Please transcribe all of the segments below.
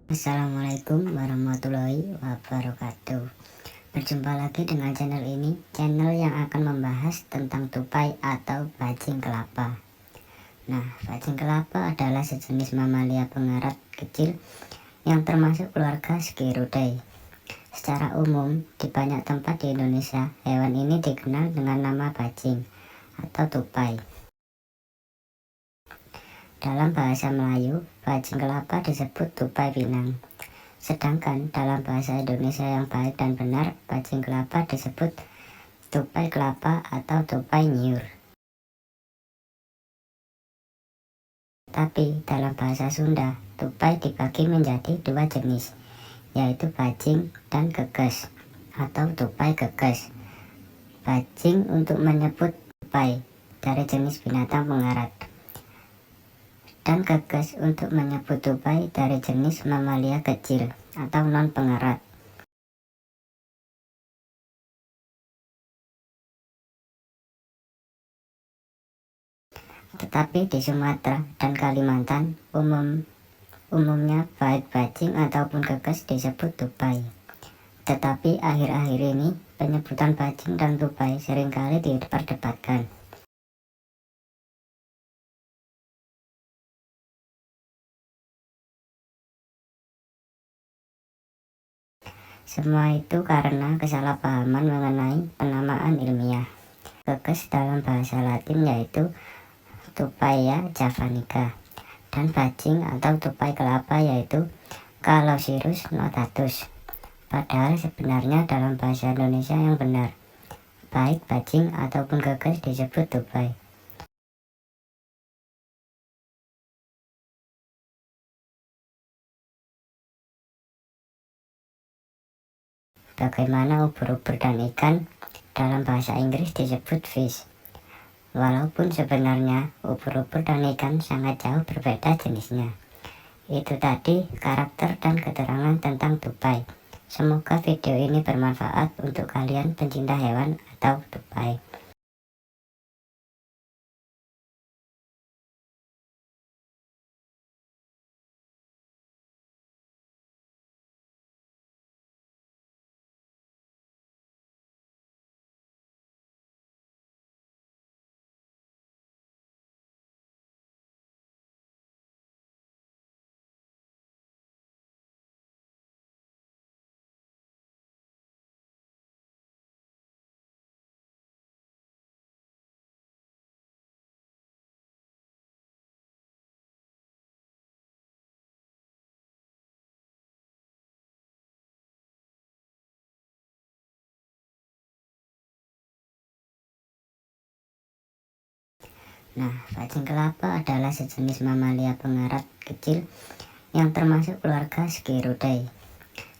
Assalamualaikum warahmatullahi wabarakatuh. Berjumpa lagi dengan channel ini, channel yang akan membahas tentang tupai atau bajing kelapa. Nah, bajing kelapa adalah sejenis mamalia pengerat kecil yang termasuk keluarga Sciuridae. Secara umum, di banyak tempat di Indonesia, hewan ini dikenal dengan nama bajing atau tupai. Dalam bahasa Melayu, bajing kelapa disebut tupai pinang. Sedangkan dalam bahasa Indonesia yang baik dan benar, bajing kelapa disebut tupai kelapa atau tupai nyiur. Tapi dalam bahasa Sunda, tupai dibagi menjadi dua jenis, yaitu bajing dan geges atau tupai geges. Bajing untuk menyebut tupai dari jenis binatang pengerat, dan geges untuk menyebut tupai dari jenis mamalia kecil atau non pengerat. Tetapi di Sumatera dan Kalimantan umumnya baik bajing ataupun geges disebut tupai. Tetapi akhir-akhir ini penyebutan bajing dan tupai seringkali diperdebatkan. Semua itu karena kesalahpahaman mengenai penamaan ilmiah. Geges dalam bahasa Latin yaitu Tupaia javanica, dan bajing atau tupai kelapa yaitu Calocirrus notatus. Padahal sebenarnya dalam bahasa Indonesia yang benar, baik bajing ataupun geges disebut tupai. Bagaimana ubur-ubur dan ikan dalam bahasa Inggris disebut fish. Walaupun sebenarnya ubur-ubur dan ikan sangat jauh berbeda jenisnya. Itu tadi karakter dan keterangan tentang tupai. Semoga video ini bermanfaat untuk kalian pencinta hewan atau tupai. Nah, bajing kelapa adalah sejenis mamalia pengerat kecil yang termasuk keluarga Sciuridae.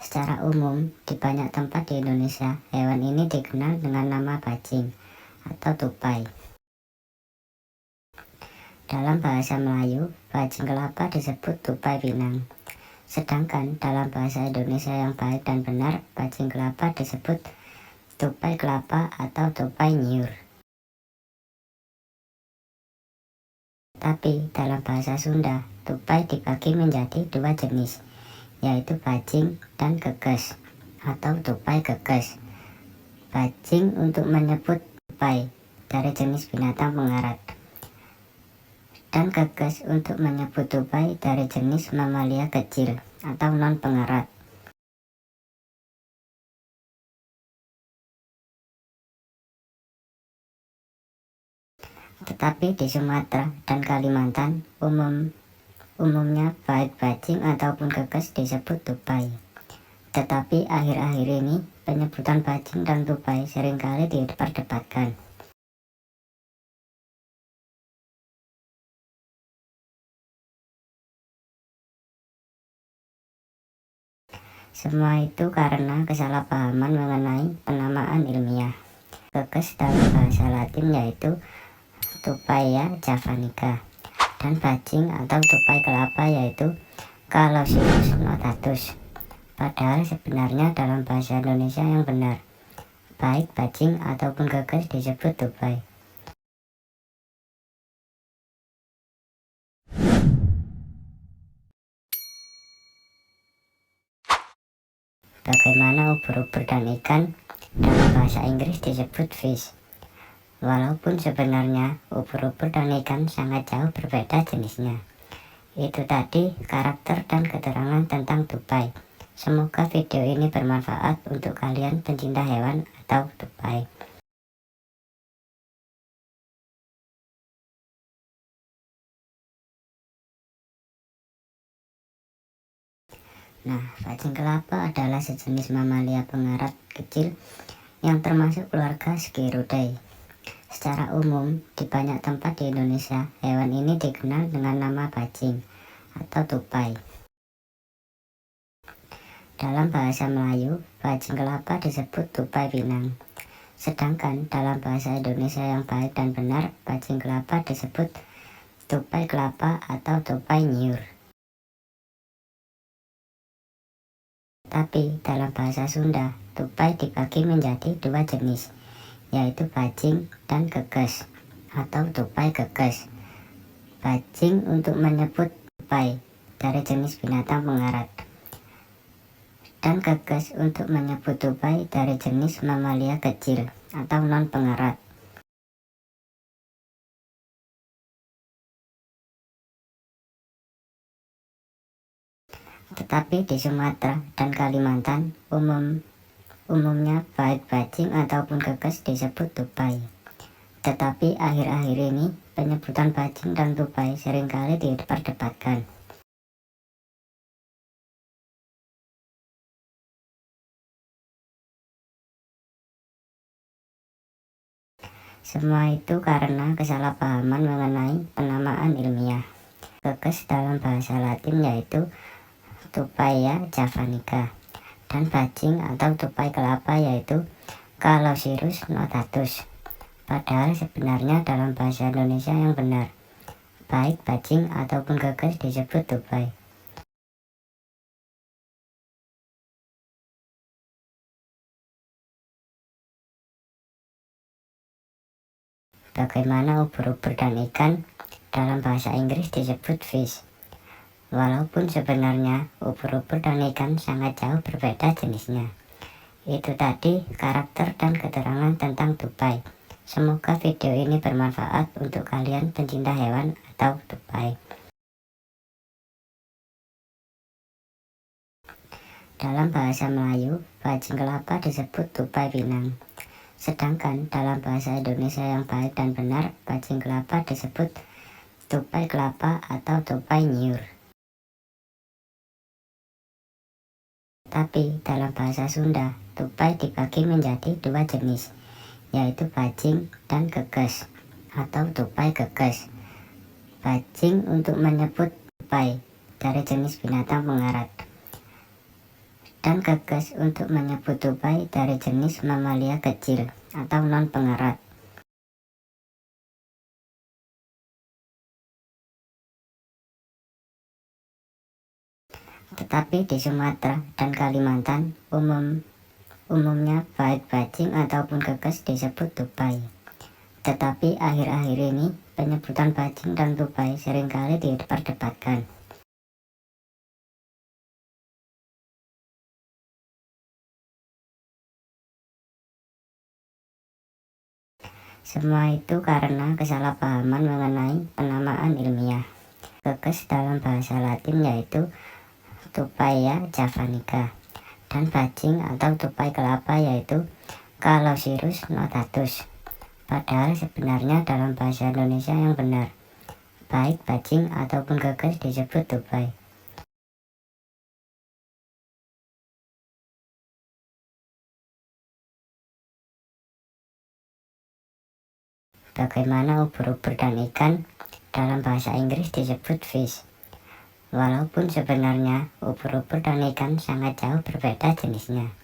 Secara umum, di banyak tempat di Indonesia, hewan ini dikenal dengan nama bajing atau tupai. Dalam bahasa Melayu, bajing kelapa disebut tupai pinang. Sedangkan dalam bahasa Indonesia yang baik dan benar, bajing kelapa disebut tupai kelapa atau tupai nyiur. Tapi dalam bahasa Sunda, tupai dibagi menjadi dua jenis, yaitu bajing dan geges atau tupai geges. Bajing untuk menyebut tupai dari jenis binatang pengerat, dan geges untuk menyebut tupai dari jenis mamalia kecil atau non pengerat. Tetapi di Sumatera dan Kalimantan umumnya baik bajing ataupun geges disebut tupai. Tetapi akhir-akhir ini penyebutan bajing dan tupai seringkali diperdebatkan. Semua itu karena kesalahpahaman mengenai penamaan ilmiah. Geges dalam bahasa Latin yaitu Tupaia javanica, dan bajing atau tupai kelapa yaitu Calocirrus notatus. Padahal sebenarnya dalam bahasa Indonesia yang benar, baik bajing ataupun geges disebut tupai. Bagaimana ubur-ubur dan ikan dalam bahasa Inggris disebut fish. Walaupun sebenarnya ubur-ubur dan ikan sangat jauh berbeda jenisnya. Itu tadi karakter dan keterangan tentang tupai. Semoga video ini bermanfaat untuk kalian pencinta hewan atau tupai. Nah, bajing kelapa adalah sejenis mamalia pengarat kecil yang termasuk keluarga Sciuridae. Secara umum, di banyak tempat di Indonesia, hewan ini dikenal dengan nama bajing atau tupai. Dalam bahasa Melayu, bajing kelapa disebut tupai pinang. Sedangkan dalam bahasa Indonesia yang baik dan benar, bajing kelapa disebut tupai kelapa atau tupai nyiur. Tapi dalam bahasa Sunda, tupai dibagi menjadi dua jenis, yaitu bajing dan gekes atau tupai gekes. Bajing untuk menyebut tupai dari jenis binatang pengarat, dan gekes untuk menyebut tupai dari jenis mamalia kecil atau non pengarat. Tetapi di Sumatera dan Kalimantan umumnya baik bajing ataupun gekes disebut tupai. Tetapi akhir-akhir ini penyebutan bajing dan tupai seringkali diperdebatkan. Semua itu karena kesalahpahaman mengenai penamaan ilmiah. Gekes dalam bahasa Latin yaitu Tupaia javanica, dan bajing atau tupai kelapa yaitu Calocirrus notatus. Padahal sebenarnya dalam bahasa Indonesia yang benar, baik bajing ataupun gekes disebut tupai. Bagaimana ubur-ubur dan ikan dalam bahasa Inggris disebut fish. Walaupun sebenarnya ubur-ubur dan ikan sangat jauh berbeda jenisnya. Itu tadi karakter dan keterangan tentang tupai. Semoga video ini bermanfaat untuk kalian pencinta hewan atau tupai. Dalam bahasa Melayu, bajing kelapa disebut tupai pinang. Sedangkan dalam bahasa Indonesia yang baik dan benar, bajing kelapa disebut tupai kelapa atau tupai nyiur. Tapi dalam bahasa Sunda, tupai dibagi menjadi dua jenis, yaitu bajing dan gekes atau tupai gekes. Bajing untuk menyebut tupai dari jenis binatang pengarat, dan gekes untuk menyebut tupai dari jenis mamalia kecil atau non pengarat. Tetapi di Sumatera dan Kalimantan umumnya baik bajing ataupun gekes disebut tupai. Tetapi akhir-akhir ini penyebutan bajing dan tupai seringkali diperdebatkan. Semua itu karena kesalahpahaman mengenai penamaan ilmiah. Gekes dalam bahasa Latin yaitu Tupaia javanica, dan bajing atau tupai kelapa yaitu Calocirrus notatus. Padahal sebenarnya dalam bahasa Indonesia yang benar, baik bajing ataupun gekes disebut tupai. Bagaimana ubur-ubur dan ikan dalam bahasa Inggris disebut fish. Walaupun sebenarnya ubur-ubur dan ikan sangat jauh berbeda jenisnya.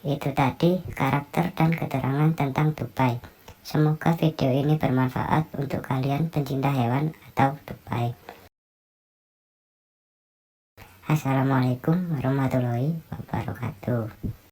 Itu tadi karakter dan keterangan tentang tupai. Semoga video ini bermanfaat untuk kalian pencinta hewan atau tupai. Assalamualaikum warahmatullahi wabarakatuh.